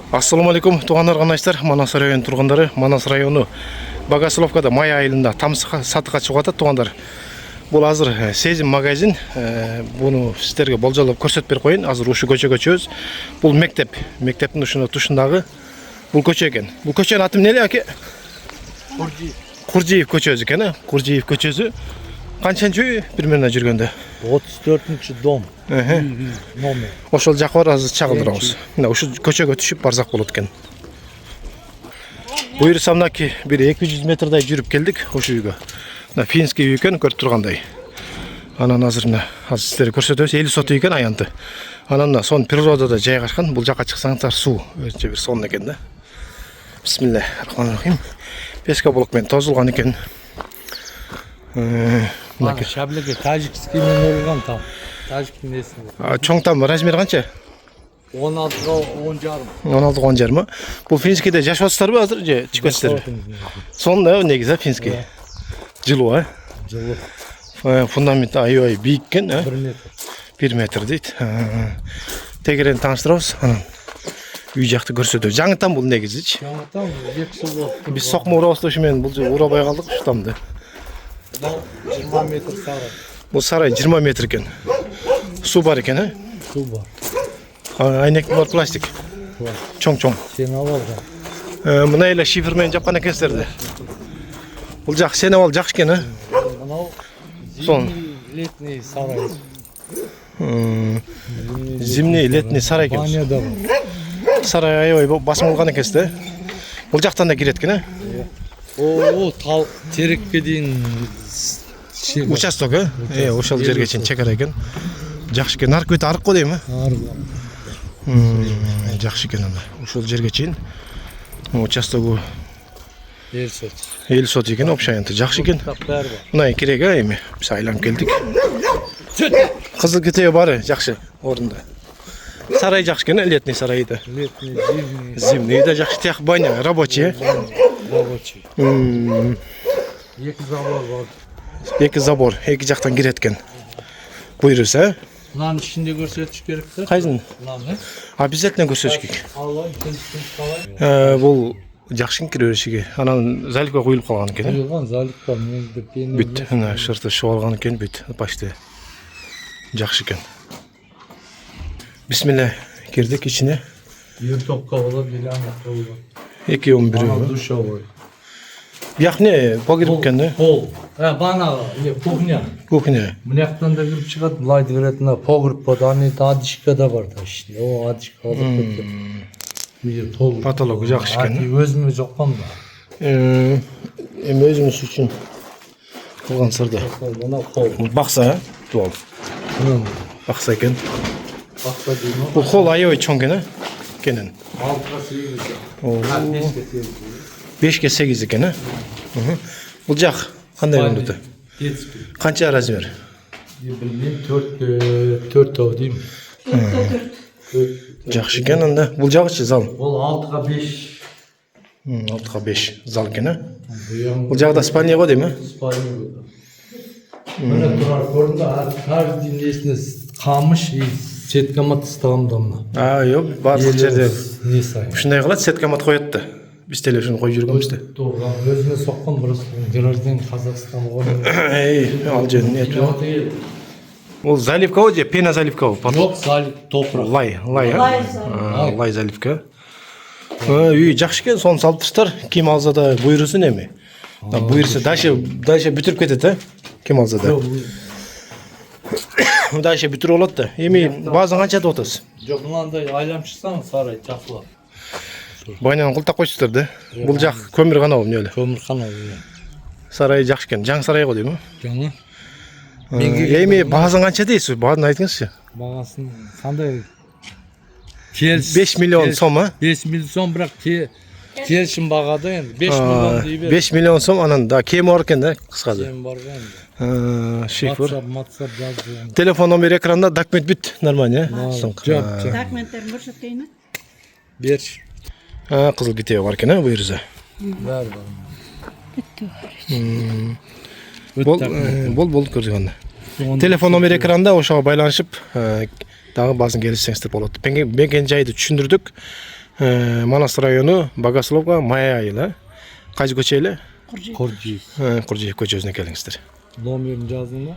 Ассаламу алейкум, туғандар қанайсыздар. Манас районы тұрғындары, Манас районы Богословкада май айылында тамыз сатыға шығып жатыр туғандар. Бұл азыр сезім магазин. Бұны сіздерге болжалап көрсетіп беріп қойын. Азыр ушу көчеге көчөбүз. Бұл мектеп, мектептің тушындағы бұл көче екен. Бұл көченің аты эмне аке? Куржиев көчөсү экен, Куржиев көчөсү. Канчанчы үй примерно жүргөндө? 34-чі дом. Номер. Ошол жакка бар азыр чагылдырабыз. Мына ушу көчөгө түшүп барсак болот экен. Буюрса мынакей бир 200 метрдай жүрүп келдик ошол үйгө. Мына финский үй экен, көрүп тургандай. Анан азыр сиздерге көрсөтөбүз, 50 сот үй экен аянты. Анан сон природада жайгашкан. Бул жакка чыксаңыздар суу өзүнчө бир сон экен да. Бисмиллахиррахманиррахим. Песка блок менен тозулган экен. Шаблеге тажикский менен урган там. Тажиктин несинде. Чоң там размер канча? 16-га 10,5. 16-га 10,5. Бул финскийде жашап атасыздарбы азыр же чыгып кетесиздер? Сонда негизи финский. Жылуу, Жылуу. Фундамент аябай бийик экен, 1 метр. 1 метр дейт. Тегерени тааныштырабыз. Анан үй жакты көрсөтөбүз. Жаңытан бул негизичи. Жаңытан 2 жыл болду. Биз сокмо урабыз да ошо менен бул урабай калдык ушу тамды. 20 метр сарай. Бул сарай 20 метр экен. Суу бар экен, Суу бар. Айнек бар пластик. Чоң-чоң. Сен алган. Мына эле шифр менен жапкан экенсиздер да. Бул жак сен абал жакшы экен, Мынау Сон. летний сарай. Зимний летний сарай экен. Баня да бар. Сарай аябай басым кылган экенсиз да. Бул жактан да кирет экен, О, тал терекке дейін Участок, ошол жерге чейин чекара экен. Жакшы экен. Аркы өтө арык го дейм, Жакшы экен анда. Ошол жерге чейин участогу 50 сот экен, общий аянты жакшы экен. Мына керек, эми биз айланып келдик. Кызыл китеби бар, жакшы орунда. Сарай жакшы экен, летний сарай да. Летний, Зимний да жакшы, тияк баня, рабочий. рабочий. 2 забор бар. 2 забор, 2 жактан кирет экен. Буйрса, Мынанын ичинде көрсөтүш керек да. Кайсын? Мынаны. Обязательно көрсөтүш керек. Албайм, қалай. Бул жакшы экен киребешиге. Анан заликка куюлуп калган экен. Куюлган залик бар, менде пени. Бүт, мына шырты чыгып алган экен, бүт, почти. Жакшы экен. Бисмилlah, кирдик ичине. Ер топка болот, бир анакка болот. 2-11. Душевой. Бияк не погреб экен, да? Пол. Бана, кухня. Кухня. Мынаяктан да кирип чыгат, былайды кирет, погреб бар, аны адишка да бар да ичинде. О, адишка алып кеткен. Бир толук. Потолок жакшы экен. Өзүмө жоккон да. Эми өзүңүз үчүн кылган сырды. Мына пол. Бакса, туал. Бакса экен. Бакса дейм. Бул кол аябай чоң экен, кенен. 6-га 8. 5-ке 8 экен, Бул жак кандай болду? Детский. Канча размер? Билбейм, 4 тоо дейм. Жакшы экен анда. Бул жагычы зал. Ол 6-га 5. 6-га 5 зал экен, Бул жагда спальня го дейм, Спальня болды. Мына турар көрдүңбү? Каждый несине камыш и сеткамат тастагам мына. Жок, баардык жерде Не сай. ушундай кылат, сеткамат коет да. Биз телефон коюп жүргөнбүз да. Турган өзүнө соккон просто граждан Казакстан болған. Ал жерин этип. Бул заливка го же пена заливка го? Жок, залив топурак. Лай заливка. Үй жакшы экен, сону салыптырсыздар. Ким алса да буйрусун эми. Буйрса дальше бүтүрүп кетет, Ким алса да. Дальше бүтүрүп болот да. Эми баазын канча деп атасыз? Жок, мынандай айлам чыксаң сарай жакшылап. Байнаны кылтап койсуздар да. Бул жак көмүр канабы эмне эле? Көмүр канабы. Сарай жакшы экен. Жаңы сарай го дейм, Жаңы. Эми баазын канча дейсиз? Баарын айтыңызчы. Багасын кандай? 5 миллион сом, 5 миллион сом, бирок келишим багада энди 5 миллион дейбер. 5 миллион сом, анан да кеми бар экен да, кыскасы. Кем бар энди. Шифр. WhatsApp жазды. Телефон номер экранда, документ бүт, нормально, Документтер көрсөткөйүн. Берчи. Кызыл китеби бар экен, буйрса. Баары бар. Бол көрдүк анда. Телефон номер экранда, ошого байланышып, дагы баазын келишсеңиздер болот. Мекен жайды түшүндүрдүк. Манас району, Богословка, май айы. Қайсы көше эле? Құржи. Коржиев. Куржиев көчөсүнө келиңиздер. Номерін жаздың ба?